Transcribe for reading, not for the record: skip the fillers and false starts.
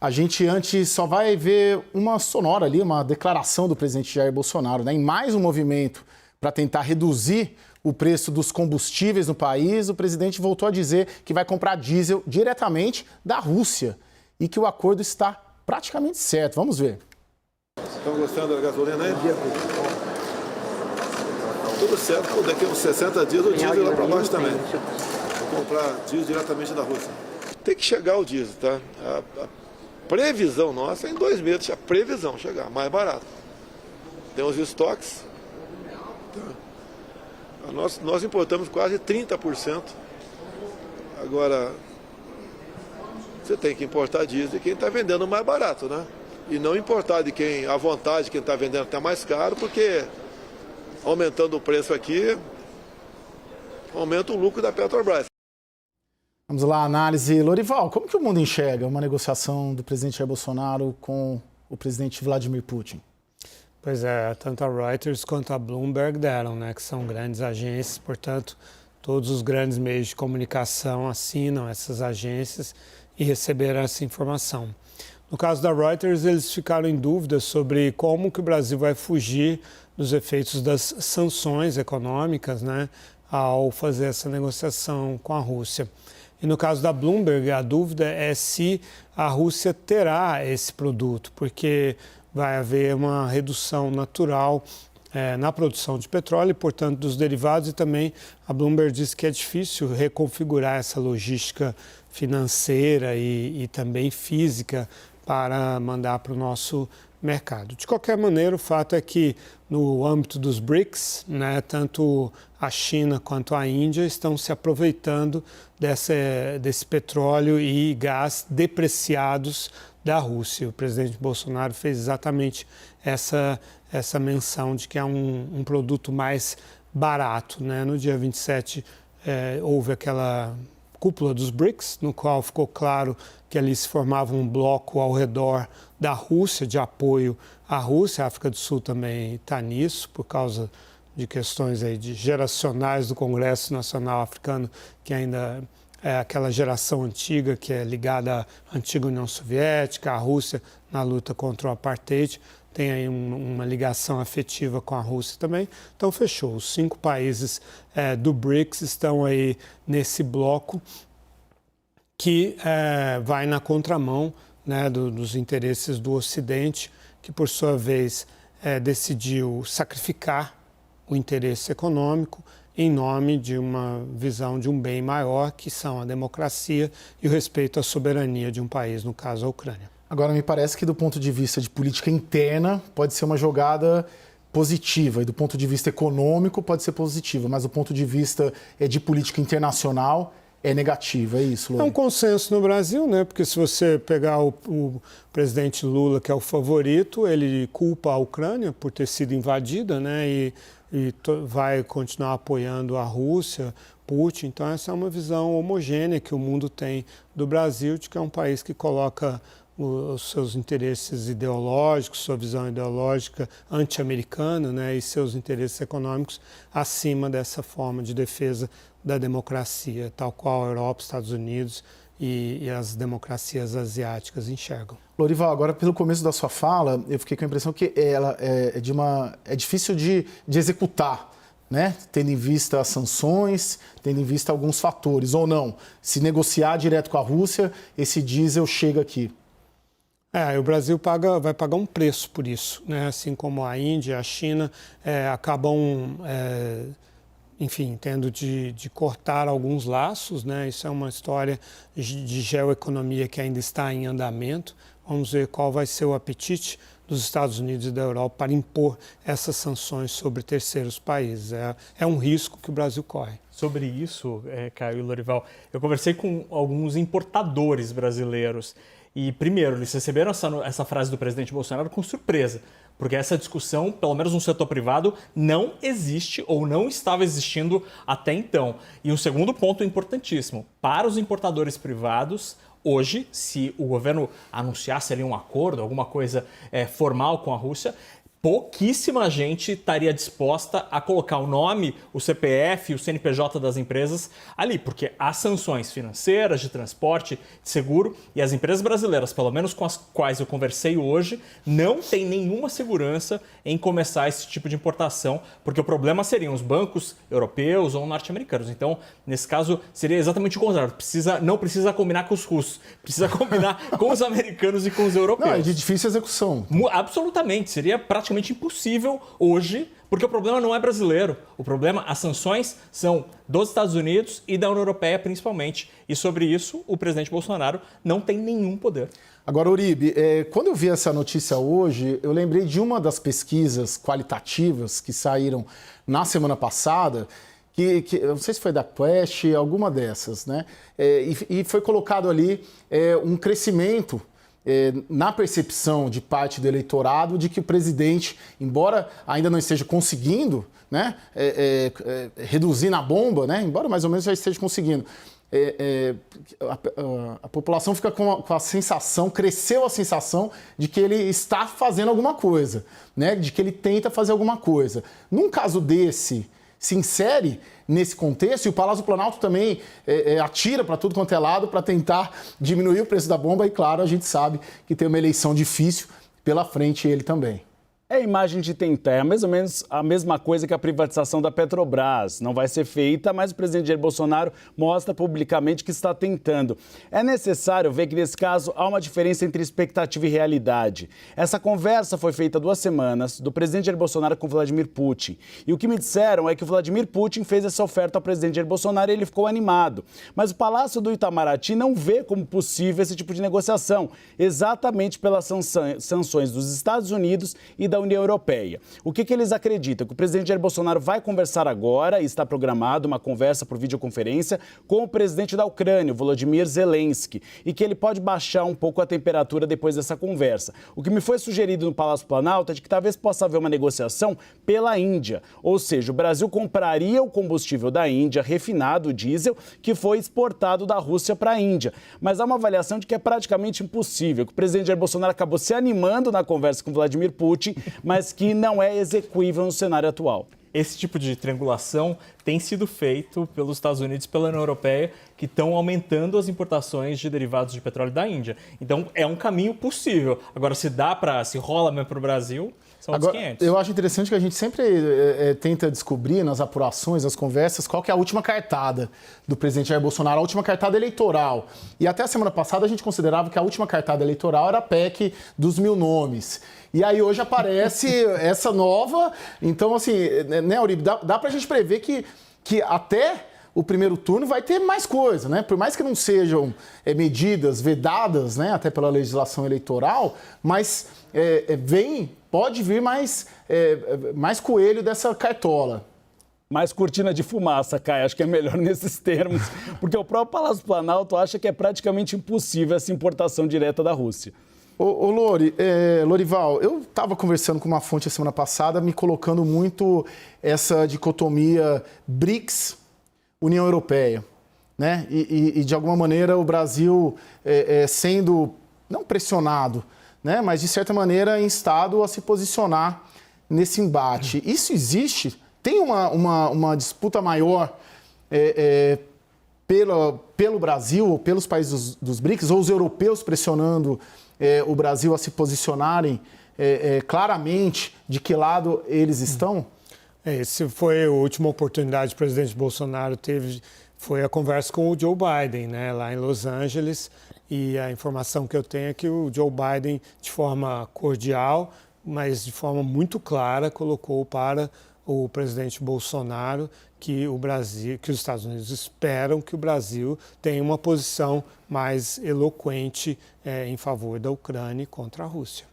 A gente antes só vai ver uma sonora ali, uma declaração do presidente Jair Bolsonaro, né? Em mais um movimento para tentar reduzir o preço dos combustíveis no país, o presidente voltou a dizer que vai comprar diesel diretamente da Rússia e que o acordo está praticamente certo. Vamos ver. Estão gostando da gasolina aí? Tudo certo, daqui a uns 60 dias o diesel lá para baixo também. Vou comprar diesel diretamente da Rússia. Tem que chegar o diesel, tá? A previsão nossa é em 2 meses, a previsão chegar, mais barato. Tem os estoques. Tá? Nós importamos quase 30%. Agora, você tem que importar diesel de quem está vendendo mais barato, né? E não importar de quem, à vontade, quem está vendendo até mais caro, porque aumentando o preço aqui, aumenta o lucro da Petrobras. Vamos lá, análise. Lorival, como que o mundo enxerga uma negociação do presidente Jair Bolsonaro com o presidente Vladimir Putin? Pois é, tanto a Reuters quanto a Bloomberg deram, né, que são grandes agências, portanto, todos os grandes meios de comunicação assinam essas agências e receberam essa informação. No caso da Reuters, eles ficaram em dúvida sobre como que o Brasil vai fugir dos efeitos das sanções econômicas, né, ao fazer essa negociação com a Rússia. E no caso da Bloomberg, a dúvida é se a Rússia terá esse produto, porque vai haver uma redução natural na produção de petróleo e, portanto, dos derivados. E também a Bloomberg diz que é difícil reconfigurar essa logística financeira e também física para mandar para o nosso mercado. De qualquer maneira, o fato é que no âmbito dos BRICS, né, tanto a China quanto a Índia estão se aproveitando desse petróleo e gás depreciados da Rússia. O presidente Bolsonaro fez exatamente essa menção de que é um produto mais barato, né? No dia 27 houve aquela cúpula dos BRICS, no qual ficou claro que ali se formava um bloco ao redor da Rússia, de apoio à Rússia. A África do Sul também está nisso, por causa de questões aí geracionais do Congresso Nacional Africano, que ainda é aquela geração antiga que é ligada à antiga União Soviética, à Rússia na luta contra o apartheid. Tem aí uma ligação afetiva com a Rússia também. Então, fechou. Os 5 países do BRICS estão aí nesse bloco que vai na contramão, né, dos interesses do Ocidente, que, por sua vez, decidiu sacrificar o interesse econômico em nome de uma visão de um bem maior, que são a democracia e o respeito à soberania de um país, no caso a Ucrânia. Agora, me parece que do ponto de vista de política interna pode ser uma jogada positiva e do ponto de vista econômico pode ser positiva, mas do ponto de vista de política internacional é negativa, é isso, Lula? É um consenso no Brasil, né? Porque se você pegar o presidente Lula, que é o favorito, ele culpa a Ucrânia por ter sido invadida, né? E vai continuar apoiando a Rússia, Putin. Então, essa é uma visão homogênea que o mundo tem do Brasil, de que é um país que coloca os seus interesses ideológicos, sua visão ideológica anti-americana, né, e seus interesses econômicos acima dessa forma de defesa da democracia, tal qual a Europa, Estados Unidos e as democracias asiáticas enxergam. Lorival, agora pelo começo da sua fala, eu fiquei com a impressão que ela é difícil de executar, né? Tendo em vista as sanções, tendo em vista alguns fatores, ou não. Se negociar direto com a Rússia, esse diesel chega aqui. O Brasil vai pagar um preço por isso, né? Assim como a Índia, a China acabam, enfim, tendo de cortar alguns laços, né? Isso é uma história de geoeconomia que ainda está em andamento. Vamos ver qual vai ser o apetite dos Estados Unidos e da Europa para impor essas sanções sobre terceiros países. É um risco que o Brasil corre. Sobre isso, Caio e Lorival, eu conversei com alguns importadores brasileiros. E, primeiro, eles receberam essa frase do presidente Bolsonaro com surpresa, porque essa discussão, pelo menos no setor privado, não existe ou não estava existindo até então. E um segundo ponto importantíssimo, para os importadores privados, hoje, se o governo anunciasse ali um acordo, alguma coisa formal com a Rússia, pouquíssima gente estaria disposta a colocar o nome, o CPF, o CNPJ das empresas ali, porque há sanções financeiras, de transporte, de seguro, e as empresas brasileiras, pelo menos com as quais eu conversei hoje, não têm nenhuma segurança em começar esse tipo de importação, porque o problema seriam os bancos europeus ou norte-americanos. Então, nesse caso, seria exatamente o contrário. Não precisa combinar com os russos, precisa combinar com os americanos e com os europeus. Não, é de difícil execução. Absolutamente, seria praticamente impossível hoje, porque o problema não é brasileiro. O problema, as sanções são dos Estados Unidos e da União Europeia principalmente. E sobre isso, o presidente Bolsonaro não tem nenhum poder. Agora, Uribe, quando eu vi essa notícia hoje, eu lembrei de uma das pesquisas qualitativas que saíram na semana passada, que eu não sei se foi da Quest, alguma dessas, né? E foi colocado ali um crescimento na percepção de parte do eleitorado de que o presidente, embora ainda não esteja conseguindo, né, reduzir na bomba, né, embora mais ou menos já esteja conseguindo, a população fica com a sensação, cresceu a sensação de que ele está fazendo alguma coisa, né, de que ele tenta fazer alguma coisa. Num caso desse, se insere nesse contexto, e o Palácio do Planalto também atira para tudo quanto é lado para tentar diminuir o preço da bomba, e claro, a gente sabe que tem uma eleição difícil pela frente ele também. É a imagem de tentar, é mais ou menos a mesma coisa que a privatização da Petrobras. Não vai ser feita, mas o presidente Jair Bolsonaro mostra publicamente que está tentando. É necessário ver que, nesse caso, há uma diferença entre expectativa e realidade. Essa conversa foi feita há 2 semanas do presidente Jair Bolsonaro com Vladimir Putin. E o que me disseram é que o Vladimir Putin fez essa oferta ao presidente Jair Bolsonaro e ele ficou animado. Mas o Palácio do Itamaraty não vê como possível esse tipo de negociação, exatamente pelas sanções dos Estados Unidos e da União Europeia. O que eles acreditam? Que o presidente Jair Bolsonaro vai conversar agora, e está programado uma conversa por videoconferência com o presidente da Ucrânia, Volodymyr Zelensky, e que ele pode baixar um pouco a temperatura depois dessa conversa. O que me foi sugerido no Palácio Planalto é de que talvez possa haver uma negociação pela Índia, ou seja, o Brasil compraria o combustível da Índia, refinado, o diesel, que foi exportado da Rússia para a Índia. Mas há uma avaliação de que é praticamente impossível, que o presidente Jair Bolsonaro acabou se animando na conversa com Vladimir Putin, mas que não é execuível no cenário atual. Esse tipo de triangulação tem sido feito pelos Estados Unidos e pela União Europeia, que estão aumentando as importações de derivados de petróleo da Índia. Então, é um caminho possível. Agora, se rola mesmo para o Brasil, são outros 500. Eu acho interessante que a gente sempre tenta descobrir nas apurações, nas conversas, qual que é a última cartada do presidente Jair Bolsonaro, a última cartada eleitoral. E até a semana passada a gente considerava que a última cartada eleitoral era a PEC dos 1000 nomes. E aí hoje aparece essa nova. Então, assim, né, Uribe, dá pra gente prever que até o primeiro turno vai ter mais coisa, né? Por mais que não sejam medidas vedadas, né, até pela legislação eleitoral, mas pode vir mais coelho dessa cartola. Mais cortina de fumaça, Caio, acho que é melhor nesses termos, porque o próprio Palácio do Planalto acha que é praticamente impossível essa importação direta da Rússia. Ô Lorival, eu estava conversando com uma fonte a semana passada, me colocando muito essa dicotomia BRICS, União Europeia, né? E de alguma maneira o Brasil sendo, não pressionado, né? Mas de certa maneira instado a se posicionar nesse embate. Isso existe? Tem uma disputa maior pelo Brasil, ou pelos países dos BRICS, ou os europeus pressionando o Brasil a se posicionarem claramente de que lado eles estão? Essa foi a última oportunidade que o presidente Bolsonaro teve, foi a conversa com o Joe Biden, né, lá em Los Angeles, e a informação que eu tenho é que o Joe Biden, de forma cordial, mas de forma muito clara, colocou para o presidente Bolsonaro que os Estados Unidos esperam que o Brasil tenha uma posição mais eloquente em favor da Ucrânia e contra a Rússia.